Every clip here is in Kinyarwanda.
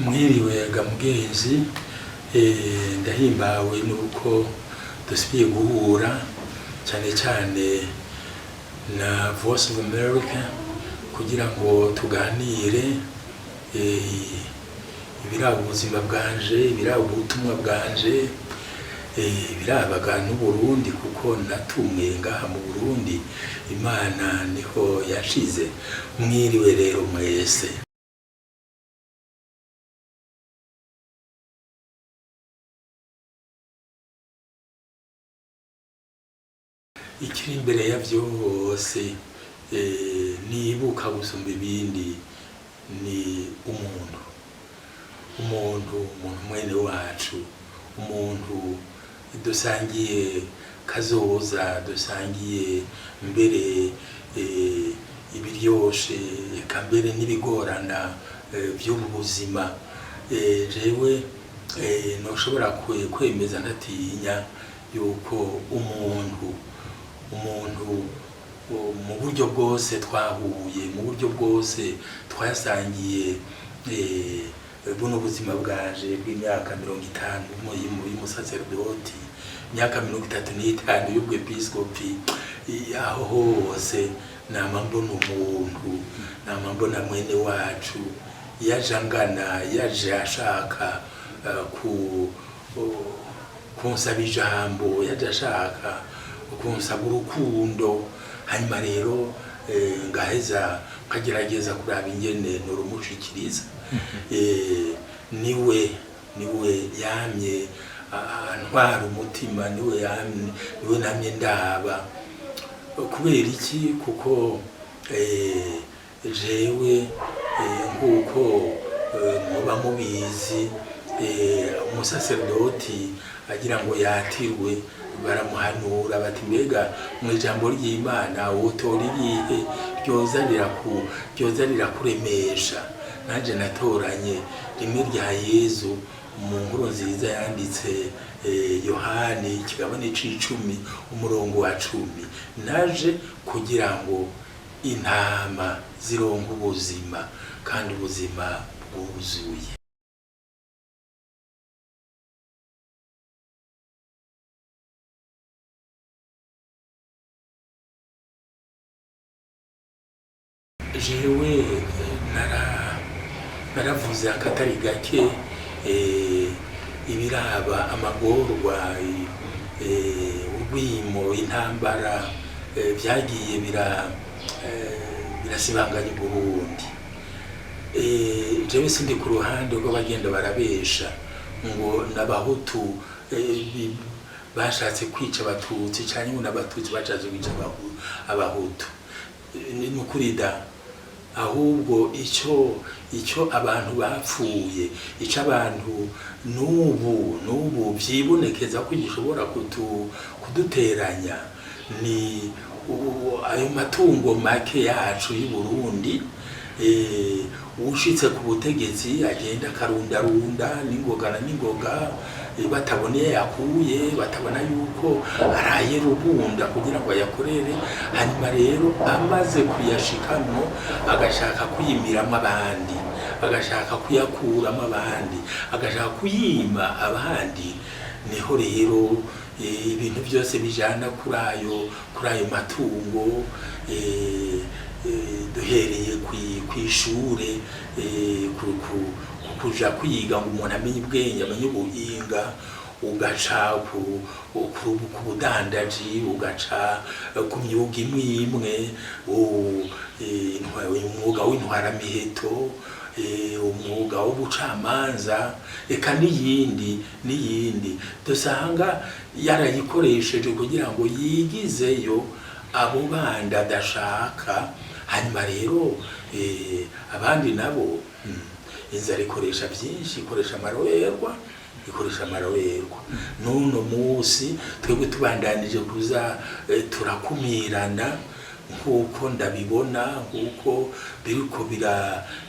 Mwiriwe gamugenzi ndahimbawe nuko dusubiye guhura cyane cyane na Voice of America kugira ngo tuganire ibiraba ubuzima bwanje, ibiraba ubutumwa bwanje, ibirabaga n'Uburundi kuko natumwe ngaha mu Burundi, Imana niho yashize. Mwiriwe rero mwese. Ikiri imbere ya vyose nibuka gusumba ibindi ni umuntu mwene wacu, umuntu dusangiye kazoza, dusangiye mbere ibiryoshe eka mbere n'ibigorana by'ubu buzima. Jewe noshobora kwemeza ntatinya yuko umuntu mu buryo bwose twahuye, mu buryo bwose twasangiye buno buzima bwaje bw'imyaka 50 y'umusaserdoti, imyaka 35 y'ubwepiskopi, aho hose nama mbona umuntu, nama mbona mwene wacu yajangana, yaje ashaka kunsaba ijambo, yaje ashaka kunsaba urukundo. Hanyuma rero ngaheza nkagerageza kuraba ingene norumushikiriza. niwe yamye antwara umutima, niwe namye ndaba. Kubera iki? Kuko jewe nkuko muba mubizi, umusaserdoti agira ngo yatirwe baramuhanura bati mbega mu ijambo ry'Imana wotora irihe ryozanira kuremesha. Nanje natoranye rimwe rya Yezu mu nkuru nziza yanditse Yohani ikigabane c'icumi umurongo wa 10. Naje kugira ngo intama zironke ubuzima kandi ubuzima bwuzuye. Jewe naravuze akatari gake ibiraba amagorwa, urwimo, intambara byagiye birasibanganya Burundi. Jewe sindi ku ruhande rwo bagenda barabesha ngo n'abahutu bashatse kwica abatutsi cyane ngo n'abatutsi bashatse kwica abahutu. Ni mukurida ahubwo icyo abantu bapfuye, icyo abantu n'ubu byibonekeza ko gishobora kuduteranya ni ayo matungo make yacu y'u Burundi. Ushitse ku butegetsi agenda karundarunda n'ingoga bataboneye yakuye, batabona yuko araye rubunda kugira ngo yakorere. Hanyuma rero amaze kuyashikamo agashaka kuyimiramo abandi, agashaka kuyakuramo abandi, agashaka kuyima abandi. Niho rero ibintu byose bijana kuri ayo matungo, duhereye kwishure, kuja kwiga ngo umuntu amenye ubwenge, amenye ubuhinga, ugaca ku budandaji, ugaca ku myuga imwe, umwuga w'intwaramiheto, umwuga w'ubucamanza, eka n'iyindi dusanga yarayikoresheje kugira ngo yigizeyo abo bandi adashaka. Hanyuma rero abandi nabo inzara ikoresha byinshi, ikoresha amaroherwa. Nuno musi twebwe tubandanije kuza turakumirana nkuko ndabibona, nkuko biriko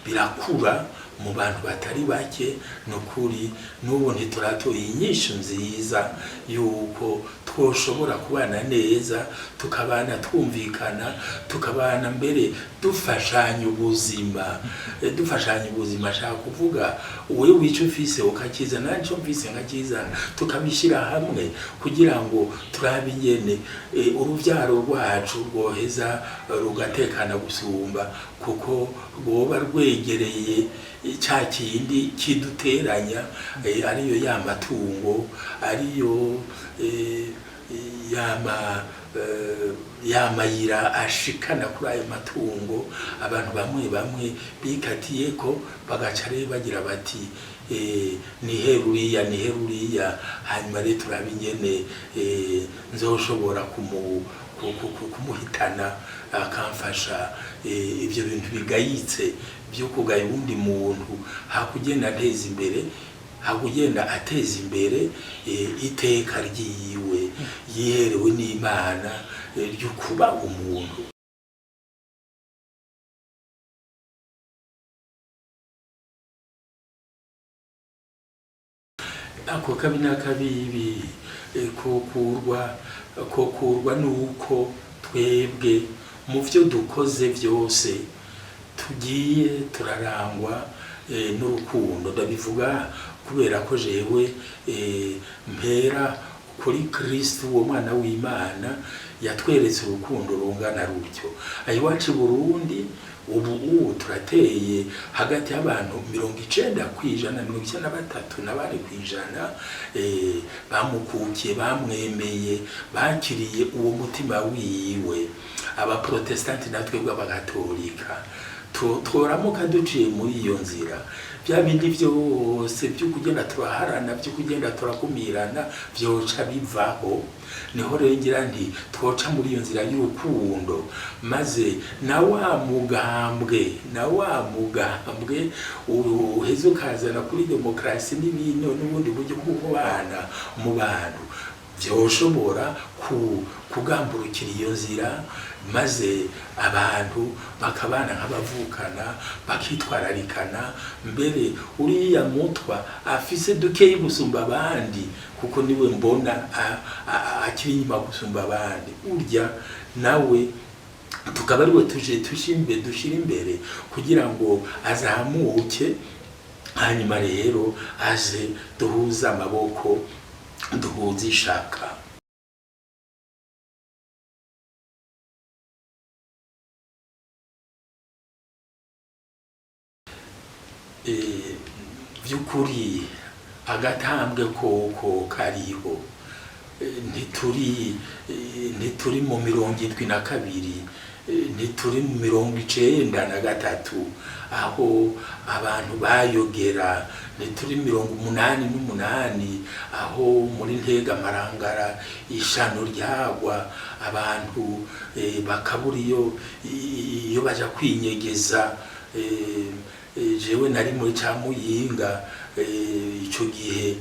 birakura mu bantu batari bake. Nukuri n'ubu ntituratoye inyishu nziza yuko twoshobora kubana neza, tukabana twumvikana, tukabana mbere dufashanya ubuzima. Dufashanya ubuzima ashaka kuvuga wewe wico ufise ukakiza nanje mfise nkakizana, tukabishira hamwe kugira ngo turabe ingene uruvyaro rwacu rwoheza rugatekana gusumba, kuko rwoba rwegereye cya kindi kiduteranya, ariyo ya matungo, ariyo yamayira ashikana kuri ayo matungo. Abantu bamwe bamwe bikatiye ko bagaca rero bagira bati niheruriya hanyuma rero turabe ingene nzoshobora kumuhitana akamfasha. Ibyo bintu bigayitse byo kugaya undi muntu hakugenda ateza imbere iteka ryiwe yiherewe n'Imana ryo kuba umuntu. Ako kabi n'akabibi kokurwa nuko twebwe mu byo dukoze byose tugiye turarangwa n'urukundo. Ndabivuga kubera ko jewe mpera kuri Kristo uwo mwana w'Imana yatweretse urukundo rungana rutyo. Ayiwacu Burundi ubu turateye hagati y'abantu 90% 93% bamukukiye, bamwemeye, bakiriye uwo mutima wiwe. Abaprotestanti natwe bw'abagatolika tworamuka duciye muri iyo nzira, bya bindi byose byo kugenda turaharana, byo kugenda turakumirana byoca bivaho. Niho rero ngira nti twoca muri iyo nzira y'urukundo, maze na wa mugambwe uheze ukazana kuri demokarasi n'ibintu n'ubundi buryo bwo kubana mu bantu, byoshobora kugamburukira iyo nzira, maze abantu bakabana nk'abavukana, bakitwararikana. Mbere uriya mutwa afise dukeyi gusumba abandi, kuko niwe mbona akiri inyuma gusumba abandi, urya nawe tukaba ariwe dushira imbere kugira ngo azamuke, hanyuma rero aze duhuza amaboko, duhuza ishaka. Vyukuri agatambwe koko kariho, ntituri mu 72, ntituri mu 93 aho abantu bayogera, ntituri 88 aho muri Ntega Marangara ishano ryagwa, abantu bakabura iyo baja kwinyegeza. Jewe nari muri Camuyinga, ico gihe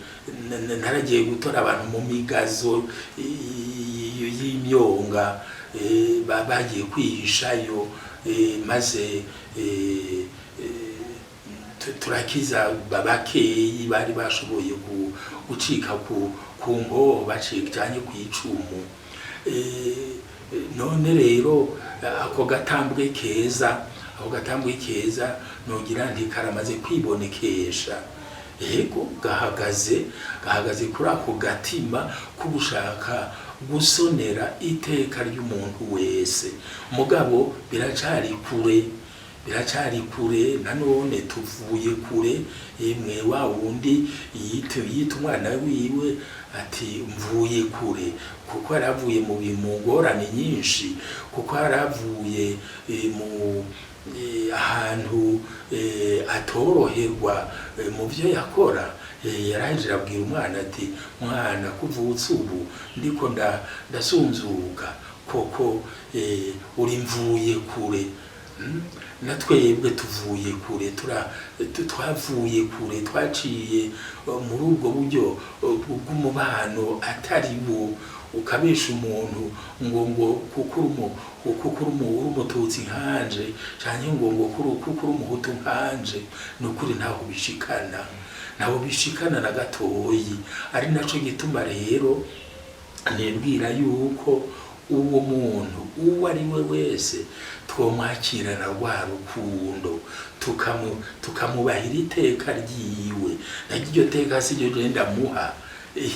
naragiye gutora abantu mu migazo y'imyonga, bagiye kwihishayo, maze turakiza babakeyi bari bashoboye gucika ku ngo bacikanye ku icumu. None rero ako gatambwe keza nogira nti karamaze kwibonekesha. Yego gahagaze kuri ako gatima kubushaka gusonera iteka ry'umuntu wese. Mugabo biracari kure, nanone tuvuye kure. Emwe wa wundi yita umwana wiwe ati mvuye kure, kuko yaravuye mu bimugorane nyinshi, kuko yaravuye mu ahantu atoroherwa mu byo yakora. Yaraje abwira umwana ati mwana kuvutse ubu ndiko ndasunzuka, koko uri mvuye kure. Natwebwe tuvuye kure, twavuye kure, twaciye muri ubwo buryo bw'umubano atari wo. Ukabesha umuntu ngo kuko uri umututsi nkanje, canke ngo kuko uri umuhutu nkanje, nukuri ntaho bishikana na gatoyi. Ari naco gituma rero nibwira yuko uwo muntu uwo ari we wese twomwakirana rwa rukundo tukamubahira iteka ryiwe. Iryo teka si ryo genda muha,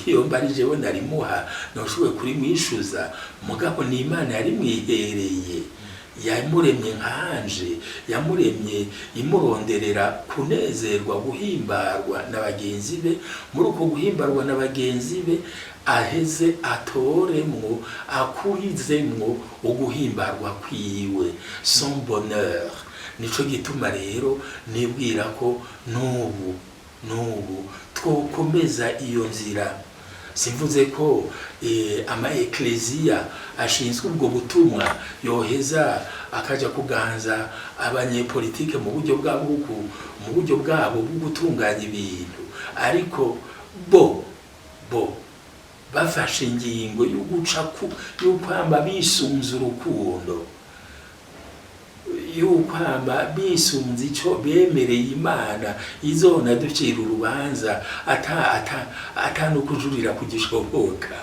iyo mbari jewe narimuha noshoboye kuri mwishuza, mugabo ni Imana yari mwihereye, yamuremye nkanje, yamuremye imuronderera kunezerwa, guhimbarwa na bagenzi be. Muri uko guhimbarwa na bagenzi be aheze atoremwo, akurizemwo uguhimbarwa kwiwe, son bonheur. Nico gituma rero nibwira ko nubu twokomeza iyo nzira. Simvuze ko ama ecclesia ashinzwe ubwo butumwa yoheza akaja kuganza abanyepolitike mu buryo bwabo bwo gutunganya ibintu, ariko bo bafashe ingingo y'ukwamba bisunze urukundo, y'ukwamba bisunze ico bemereye Imana izona ducira urubanza atanu kujurira kugishoboka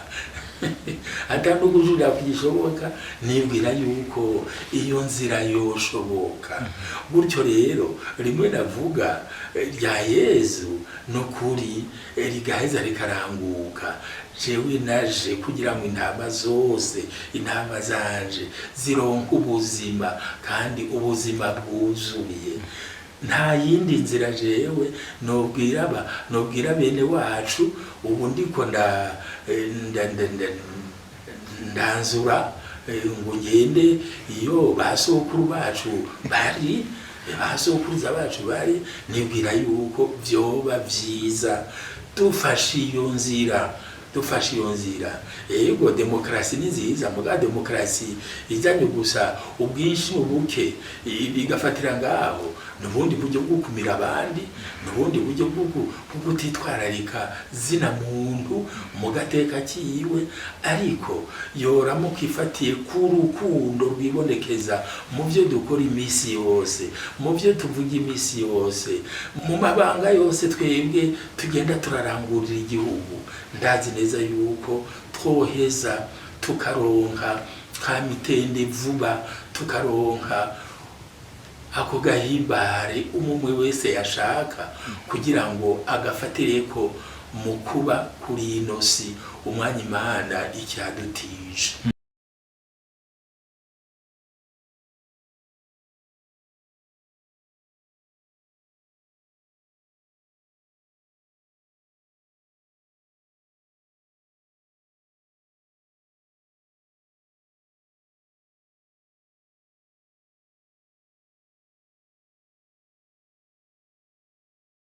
atanu kujurira kugishoboka. Nibwira yuko iyo nzira yoshoboka. Gutyo rero rimwe navuga rya Yezu no kuri rigaheza rikaranguka. Jewe naje kugira ngo intama zanje zironka ubuzima, kandi ubuzima bwuzuye. Nta yindi nzira jewe nobwira bene wacu. Ubu ndiko ndanzura ngo ngende iyo basokuru bacu bari, basokuruza bacu bari. Nibwira yuko vyoba vyiza dufashe iyo nzira. Yego demokrasi ni nziza, muga demokrasi ijanye gusa ubwinshi ubuke bigafatira ngaho, nubundi buryo bwo kumira abandi, nubundi buryo bwo gutitwararika zina muntu mu gateka kiwe. Ariko yoramo kwifatiye ku rukundo rwibonekeza mu byo dukora imisi yose, mu byo tuvuga imisi yose, mu mabanga yose twebwe tugenda turarangurira igihugu. Ndazi neza yuko twoheza tukaronka kamitende vuba, tukaronka ako gahimbare umwe wese yashaka, kugira ngo agafatireko mu kuba kuri inosi umwanya Imana icyadutije.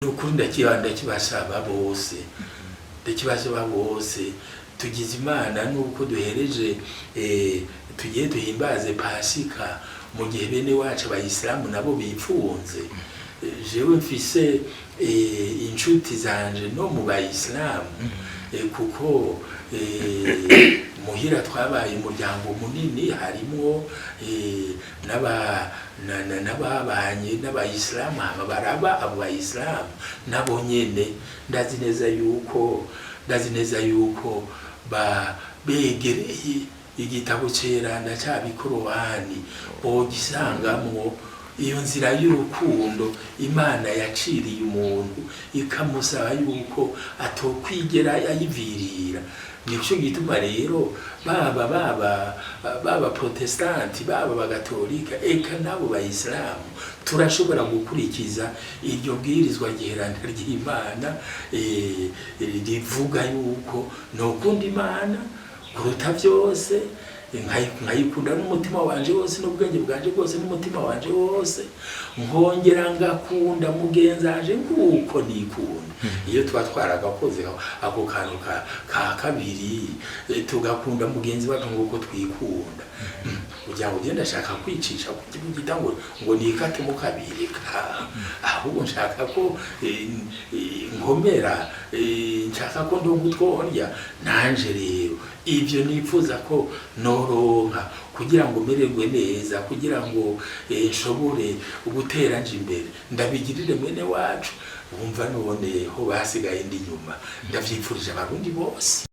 Ukuri ndakibasaba bose tugize Imana nuko duhereje tugiye duhimbaze Pasika mu gihe bene wacu abayisilamu nabo bipfunze. Jewe mfise inshuti zanje no mu bayisilamu, kuko muhira twabaye umuryango munini, harimo n'ababanye n'abayisilamu, baraba abo bayisilamu nabo nyene. Ndazi neza yuko begereye igitabo ceranda ca Bikorowani bogisangamwo iyo nzira y'urukundo Imana yaciriye umuntu, ikamusaba yuko atokwigera ayivirira. Nico gituma rero baba protestanti, baba bagatolika, eka nabo bayisilamu turashobora gukurikiza iryo bwirizwa giheranda ry'Imana rivuga yuko nokunda Imana kuruta byose, nkayikunda n'umutima wanje wose n'ubwenge bwanje bwose n'umutima wanje wose, nkongera ngakunda mugenzanje nguko nikunda. Iyo twatwaragakoze ako kantu ka kabiri, tugakunda mugenzi wacu nguko twikunda, kugira ngo ugenda ashaka kwicisha kugira ngo nikate mu kabiri, ahubwo nshaka ko nkomera, nshaka ko ndogutworya nanje. Rero ivyo nifuza ko noronka kugira ngo mererwe neza, kugira ngo nshobore gutera nje imbere, ndabigirire mwene wacu. Wumva none ho basigaye ndi nyuma, ndavyipfurije abarundi bose.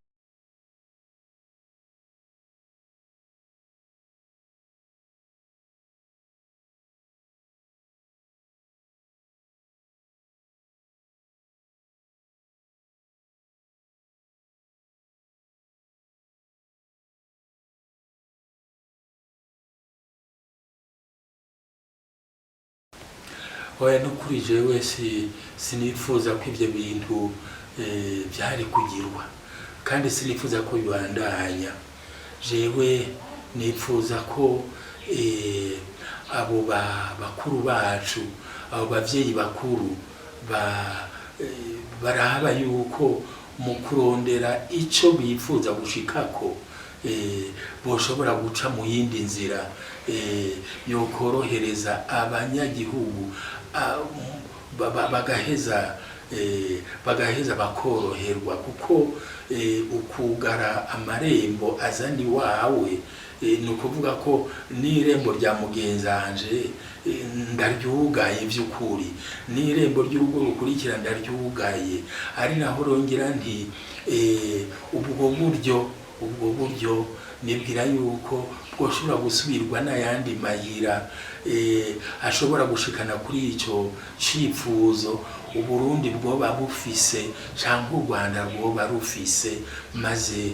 oya no kuri jewe sinifuza ko ivyo bintu byari kugirwa kandi sinifuza ko bibandanya. Jewe nifuza ko abo bakuru bacu, abo bavyeyi bakuru barahaba yuko mu kurondera ico bifuza gushikako boshobora guca mu yindi nzira yokorohereza abanyagihugu bagaheza bakoroherwa, kuko ukugara amarembo azani wawe ni ukuvuga ko n'irembo rya mugenzanje ndaryugaye by'ukuri, n'irembo ry'urugo rukurikira ndaryugaye. Ari naho rongera nti ubwo buryo nibwira yuko bwoshobora gusubirwa n'ayandi mayira ashobora gushikana kuri icyo cifuzo Uburundi bwoba bufise cyangwa u Rwanda bwoba rufise, maze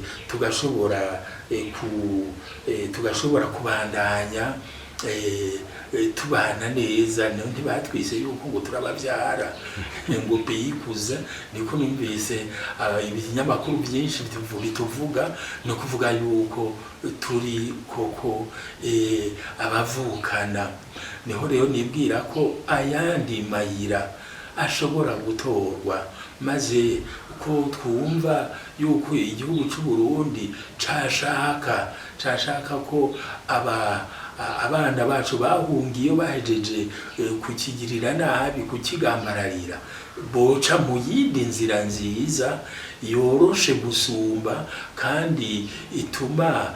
tugashobora kubandanya tubana neza. Ntibatwise yuko ngo turabavyara ngo biyikuza, niko numvise ibinyamakuru byinshi bituvuga, no kuvuga yuko turi koko abavukana. Niho rero nibwira ko ayandi mayira ashobora gutorwa, maze ko twumva yuko igihugu cy'u Burundi cashaka ko abana bacu bahungiye bahejeje kukigirira nabi, kukigambararira, boca mu yindi nzira nziza yoroshe gusumba kandi ituma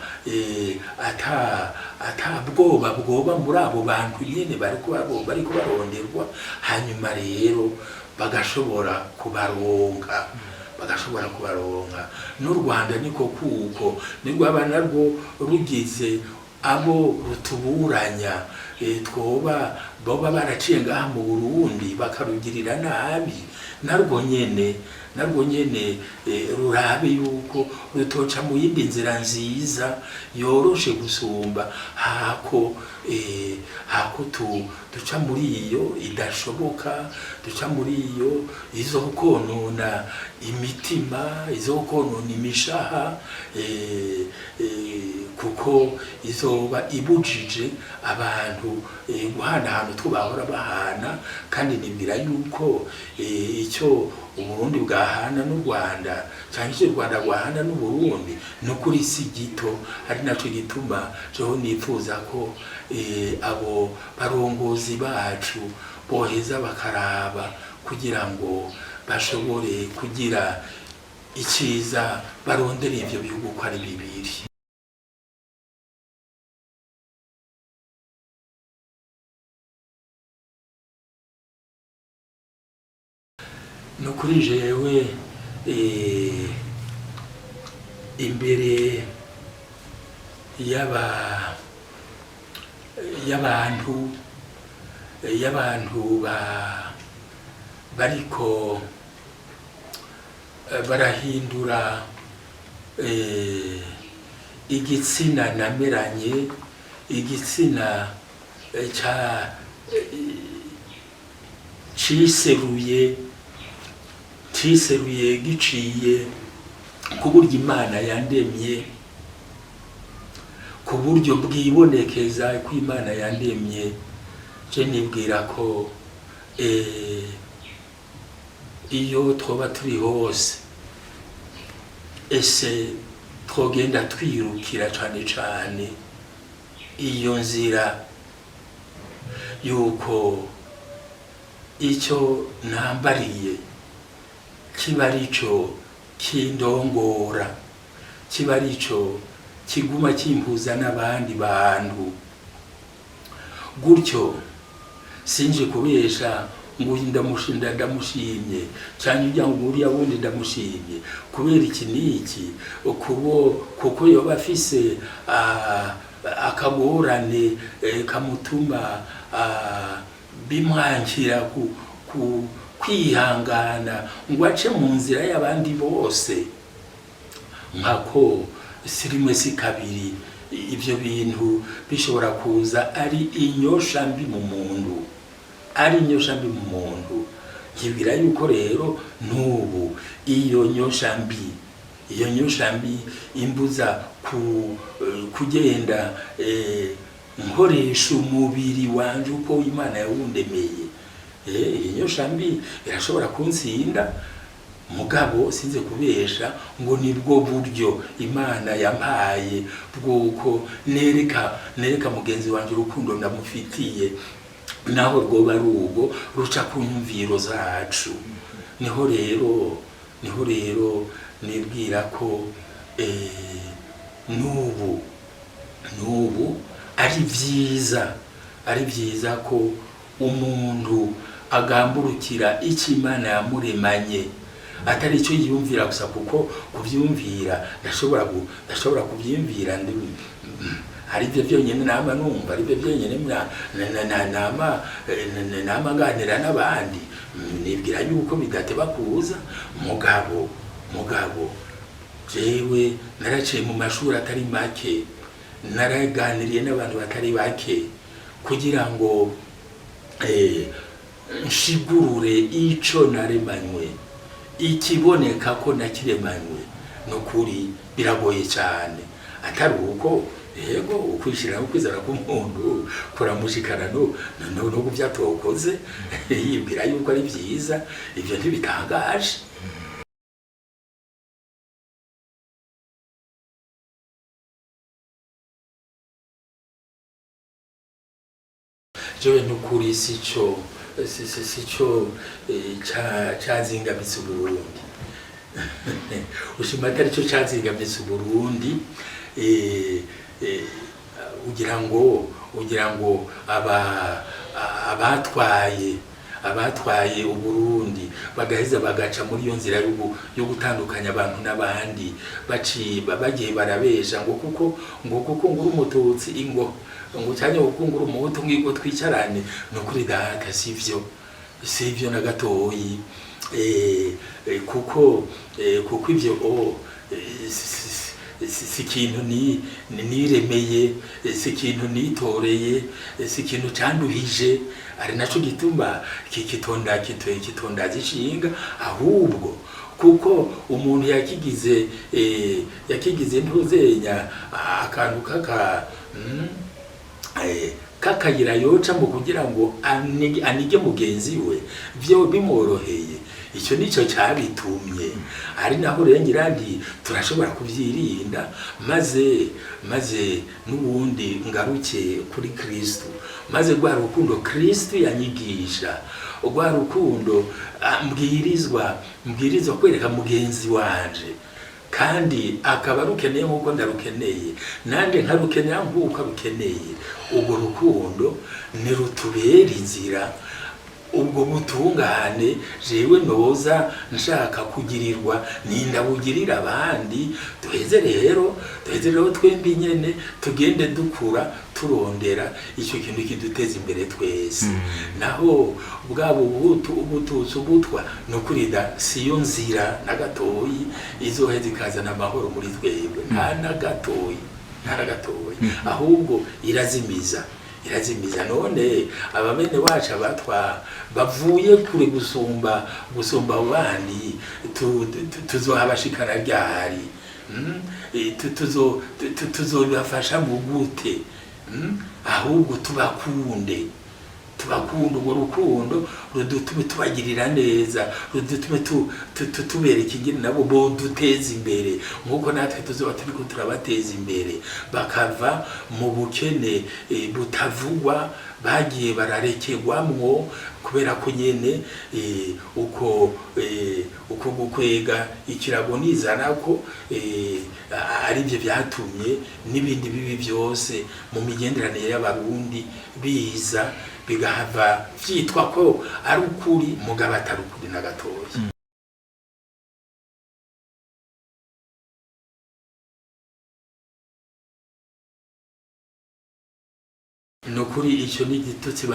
ata bwoba muri abo bantu nyene bariko baronderwa, hanyuma rero bagashobora kubaronka. N'u Rwanda niko kuko nirwo abana rwo rugize abo rutuburanya, boba baraciye ngaha mu Burundi bakarugirira nabi, narwo nyene rurabe yuko rutoca mu yindi nzira nziza yoroshe gusumba, hako duca muri iyo idashoboka, duca muri iyo izokonona imitima, izokonona imishaha, kuko izoba ibujije abantu guhanahana utwo bahora bahana. Kandi nibwira yuko icyo Uburundi bwahana n'u Rwanda cyangwa icyo u Rwanda rwahana n'u Burundi no kuri si gito, ari naco gituma cyo nifuza ko abo barongozi bacu boheza bakaraba kugira ngo bashobore kugira iciza barondera ivyo bihugu ko ari bibiri. No kuri jewe imbere y'abantu bariko barahindura igitsina nameranye, igitsina ciseruye giciye ku buryo Imana yandemye, ku buryo bwibonekeza ko Imana yandemye. Je nibwira ko iyo twoba turi hose ese twogenda twirukira cane iyo nzira yuko icyo nambariye kiba arico kindongora, kiba arico kiguma kimpuza n'abandi bantu. Gutyo sinje kubesha ngo ndamushimye cyane ujya ngo uriya wundi ndamushimye kubera iki niki, kuko yoba afise akagorane kamutuma bimwankira kwihangana ngo ace mu nzira y'abandi bose. Nkako sirimwe si kabiri ibyo bintu bishobora kuza ari inyosha mbi mu muntu, ari inyoshambi mu muntu. Nkibwira yuko rero n'ubu iyo nyoshambi imbuza kugenda nkoresha umubiri wanje uko Imana yawundemeye. Iyo nyoshambi irashobora kunsinda, mugabo sinze kubesha ngo nibwo buryo Imana yampaye bwuko nereka mugenzi wanje urukundo ndamufitiye, naho rwoba rugo ruca ku nyumviro zacu. Niho rero nibwira ko n'ubu ari vyiza ko umuntu agamburukira icyo Imana yamuremanye, atari icyo yiyumvira gusa, kuko kuvyumvira ndashobora kuvyimvira hari byo byonyine nama numva, ari byo byonyine nama nganira n'abandi, nibwira yuko bidateba kuza. Mugabo jewe naraciye mu mashuri atari make, naraganiriye n'abantu batari bake kugira ngo nshigurure ico naremanywe, ikiboneka ko nakiremanywe. Nukuri biragoye cyane, atari uko yego ukwishira ukwizera k'umuntu kuramushikana no kuvyatokoze yibwira yuko ari vyiza. Ivyo ntibitangaje. Jewe nukuri sico cazingamitse Uburundi. Ushima atari cyo cazingamitse Uburundi. Ugira ngo abatwaye Uburundi bagaheza bagaca muri iyo nzira yo gutandukanya abantu n'abandi, bagiye barabesha ngo kuko nguru umututsi ngo cyane gukungura umuhutu ngo twicarane. Nukuri data sivyo na gatoyi. Kuko ivyo si ikintu niremeye, si ikintu nitoreye, si ikintu canduhije. Ari naco gituma kitonda zishinga, ahubwo kuko umuntu yakigize ntuzenya akantu kakayira yocamo kugira ngo anige mugenzi we, byo bimworoheye. Icyo nico cyabitumye. Ari naho rero ngirandi turashobora kuvyirinda, maze n'ubundi ngaruke kuri Kristo, maze rwa rukundo Kristo yanyigisha, rwa rukundo mbwirizwa kwereka mugenzi wanje, kandi akaba rukeneye nk'uko ndarukeneye, nande nkarukenera nk'uko arukeneye. Ubwo rukundo nirutubera inzira, ubwo butungane jewe noza nshaka kugirirwa nindabugirira abandi. Duheze rero twembi nyene tugende dukura turondera icyo kintu kiduteza imbere twese. Naho bwabo ubututsi ubutwa nukurida siyo nzira na gatoyi izoheza ikazana amahoro muri twebwe, nta na gatoyi. Ahubwo irazimiza. None abamene wacu bavuye kure gusumba abandi, tuzohabashikana ryari? Tuzobafasha mu gute? Ahubwo tubakunde urwo rukundo rudutume tubagirira neza, rudutume tubereka ingene nabo boduteza imbere, nk'uko natwe tuzoba turiko turabateza imbere, bakava mu bukene butavugwa bagiye bararekerwamwo, kubera ko nyene uko gukwega ikirago nizana ko ari byo byatumye n'ibindi bibi byose mu migenderanire y'abarundi biza bigahava vyitwa ko ari ukuri, mugabo atari ukuri na gatoya. Nukuri icyo ni igitutsi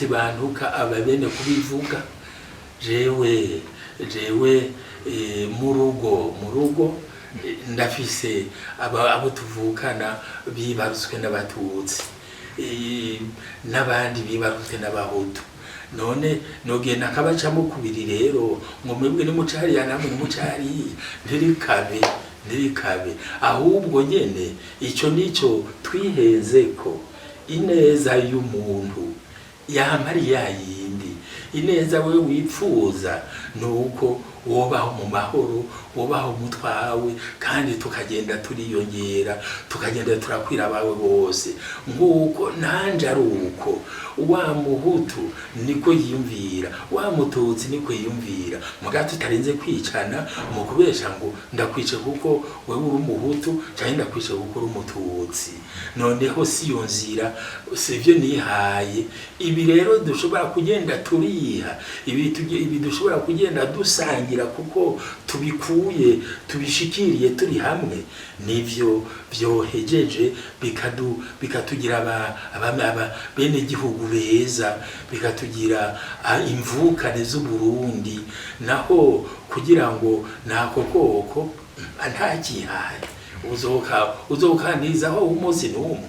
bantuka ababene kubivuga. Jewe mu rugo ndafise abo tuvukana bibaruswe n'abatutsi, n'abandi bibarutse n'abahutu none nogenda akabacamo kubiri rero ngo mwebwe nimucari ya namwe nimucari ntirikabe ahubwo nyene ico nico twiheze ko ineza y'umuntu yamari yayindi ineza we wipfuza nuko wobaho mu mahoro wobaho mutwawe kandi tukagenda turiyongera tukagenda turakwira abawe bose nguko nanje ari uko wa muhutu niko yiyumvira wa mututsi niko yiyumvira mugato utarenze kwicana mu kubesha ngo ndakwice kuko wewe uri umuhutu cyangwa ndakwice kuko uri umututsi noneho si yonzira sivyo nihaye ibi rero dushobora kugenda turiha ibi dushobora kugenda dusangira kuko tubikuye tubishikiriye turi hamwe nivyo byohejeje bikatugira aba bene gihugu beza bikatugira imvukane z'u Burundi naho kugira ngo nako koko ntakihaye uzokanizaho umunsi n'umwe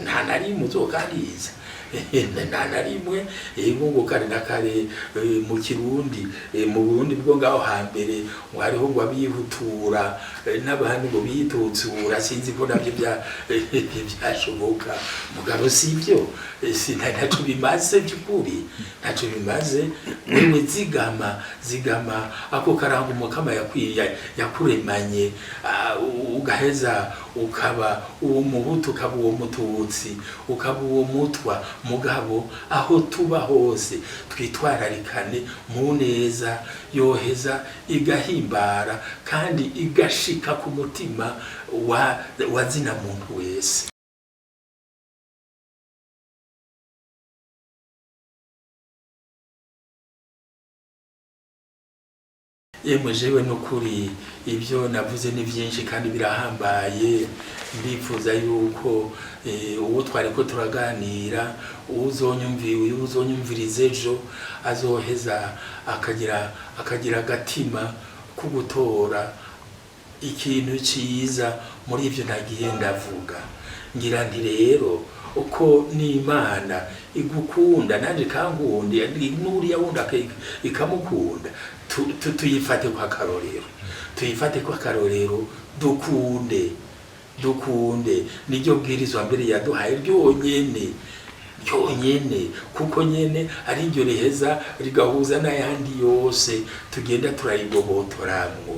nta nari muzokaniza nta rimwe ngo kare na kare mu Kirundi mu Burundi bwo ngaho hambere wariho ngo abihutura n'abandi ngo bitutsura sinzi ko nabyo byashoboka mugabo sivyo ntaco bimaze by'ukuri ntaco bimaze wewe zigama ako karango mukama yakuremanye ugaheza ukaba uwo muhutu ukaba uwo mututsi ukaba uwo mutwa mugabo aho tuba hose twitwararikane mu neza yoheza igahimbara kandi igashika ku mutima wa zina muntu wese yemwe jewe nukuri ibyo navuze ni byinshi kandi birahambaye ndifuza yuko uwo twari ko turaganira uzonyumvirize ejo azoheza akagira agatima ko gutora ikintu ciza muri ivyo nagiye ndavuga ngira nti rero uko n'Imana igukunda nanje kangundi nuriya wunda ikamukunda tuyifate kwa karorero dukunde niryo bwirizwa mbere yaduhaye ryonyene kuko nyene ari ryo riheza rigahuza n'ayandi yose tugenda turayigobotoramwo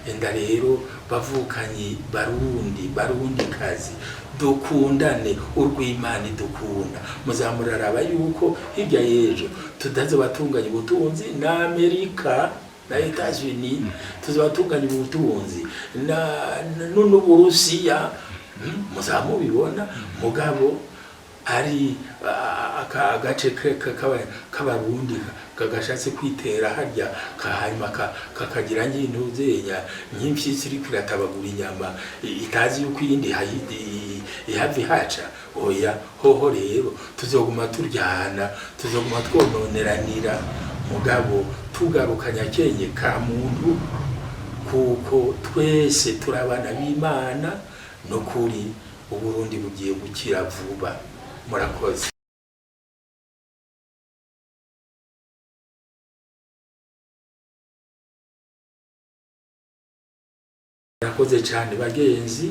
enda rero bavukanyi barundi kazi dukundane urw'Imana dukunda muzamuraraba yuko hirya yejo tudaze batunganya ubutunzi na Amerika na Etats-Unis tuzabatunganya ubutunzi no Burusiya muzamubibona mugabo ari agace k'abarundi kagashatse kwitera harya kahanyuma kakagira nyintuzenya nyimfyisi iri kiratabagura inyama itazi yuko iyindi ihava ihaca oya hoho rero tuzoguma turyana tuzoguma twononeranira mugabo tugarukanya kenye ka muntu kuko twese turabana b'Imana no kuri Uburundi bugiye gukira vuba murakoze murakoze cyane bagenzi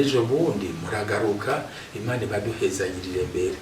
ejo bundi muragaruka Imana baduhezanyirire mbere